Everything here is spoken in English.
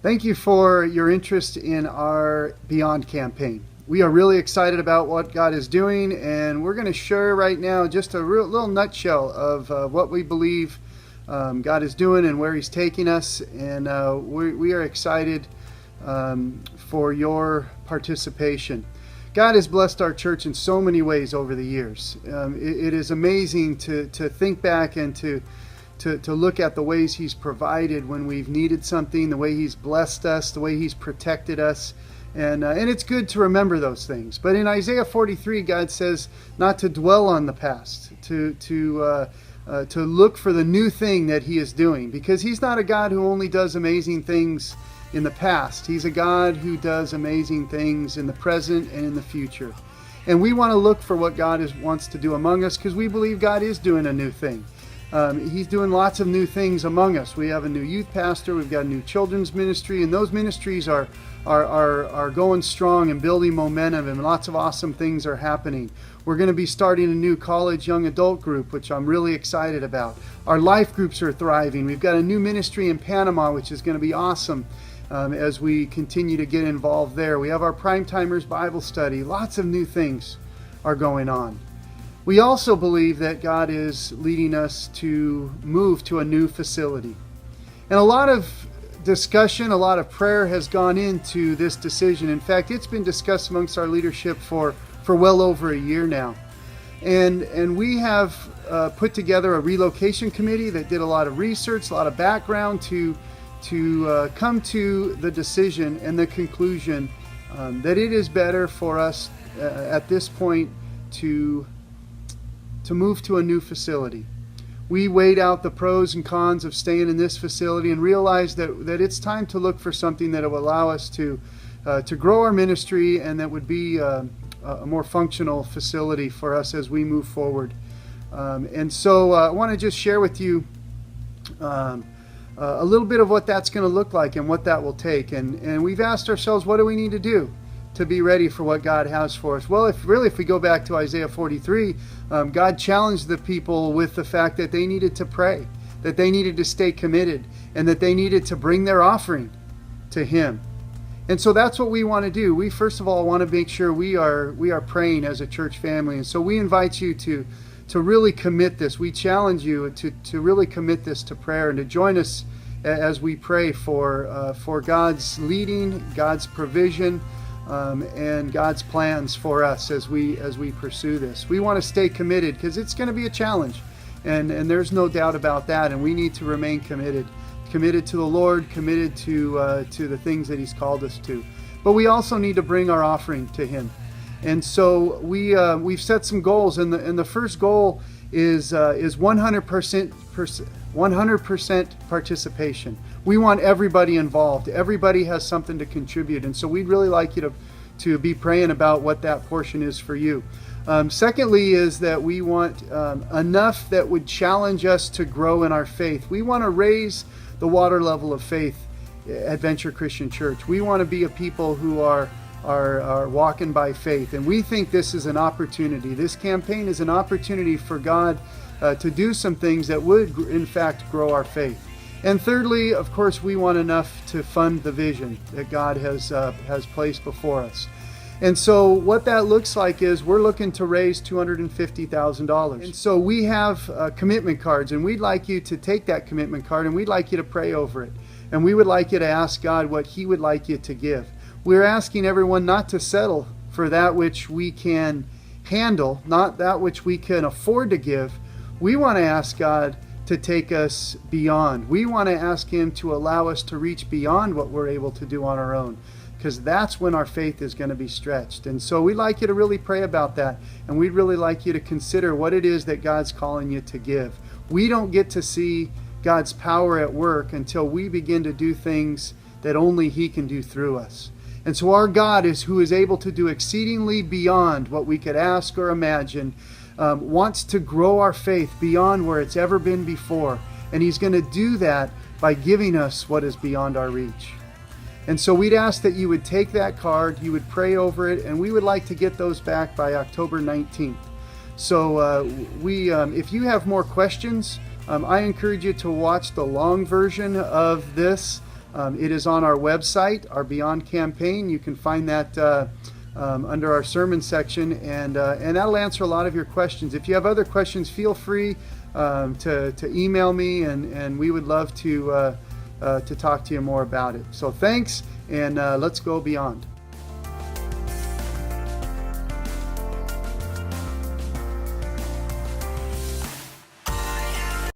Thank you for your interest in our Beyond campaign. We are really excited about what God is doing, and we're going to share right now just a little nutshell of what we believe God is doing and where He's taking us. And we are excited for your participation. God has blessed our church in so many ways over the years. It is amazing to think back and to look at the ways He's provided when we've needed something, the way He's blessed us, the way He's protected us. And it's good to remember those things. But in Isaiah 43, God says not to dwell on the past, to look for the new thing that He is doing. Because He's not a God who only does amazing things in the past. He's a God who does amazing things in the present and in the future. And we want to look for what God wants to do among us, because we believe God is doing a new thing. He's doing lots of new things among us. We have a new youth pastor, we've got a new children's ministry, and those ministries are going strong and building momentum, and lots of awesome things are happening. We're going to be starting a new college young adult group, which I'm really excited about. Our life groups are thriving. We've got a new ministry in Panama, which is going to be awesome as we continue to get involved there. We have our Primetimers Bible study. Lots of new things are going on. We also believe that God is leading us to move to a new facility. And a lot of discussion, a lot of prayer has gone into this decision. In fact, it's been discussed amongst our leadership for well over a year now. And we have put together a relocation committee that did a lot of research, a lot of background to come to the decision and the conclusion that it is better for us at this point to move to a new facility. We weighed out the pros and cons of staying in this facility and realized that it's time to look for something that will allow us to grow our ministry, and that would be a more functional facility for us as we move forward. And so I want to just share with you a little bit of what that's going to look like and what that will take. And we've asked ourselves, what do we need to do to be ready for what God has for us? Well, if we go back to Isaiah 43, God challenged the people with the fact that they needed to pray, that they needed to stay committed, and that they needed to bring their offering to Him. And so that's what we want to do. We first of all want to make sure we are praying as a church family. And so we invite you to really commit this. We challenge you to really commit this to prayer and to join us as we pray for God's leading, God's provision, and God's plans for us as we pursue this. We want to stay committed because it's going to be a challenge, and there's no doubt about that. And we need to remain committed to the Lord, committed to the things that He's called us to. But we also need to bring our offering to Him. And so we've set some goals, and the first goal is 100% participation. We want everybody involved. Everybody has something to contribute, and so we'd really like you to be praying about what that portion is for you. Secondly is that we want enough that would challenge us to grow in our faith. We want to raise the water level of faith at Venture Christian Church. We want to be a people who are walking by faith, and we think this is an opportunity. This campaign is an opportunity for God to do some things that would in fact grow our faith. And thirdly, of course, we want enough to fund the vision that God has placed before us. And so what that looks like is we're looking to raise $250,000. And so we have commitment cards, and we'd like you to take that commitment card and we'd like you to pray over it. And we would like you to ask God what He would like you to give. We're asking everyone not to settle for that which we can handle, not that which we can afford to give. We want to ask God to take us beyond. We want to ask Him to allow us to reach beyond what we're able to do on our own, because that's when our faith is going to be stretched. And so we'd like you to really pray about that, and we'd really like you to consider what it is that God's calling you to give. We don't get to see God's power at work until we begin to do things that only He can do through us. And so our God who is able to do exceedingly beyond what we could ask or imagine, wants to grow our faith beyond where it's ever been before. And He's going to do that by giving us what is beyond our reach. And so we'd ask that you would take that card, you would pray over it, and we would like to get those back by October 19th. So if you have more questions, I encourage you to watch the long version of this It is on our website, our Beyond campaign. You can find that under our sermon section, and that'll answer a lot of your questions. If you have other questions, feel free to email me, and we would love to talk to you more about it. So thanks, and let's go beyond.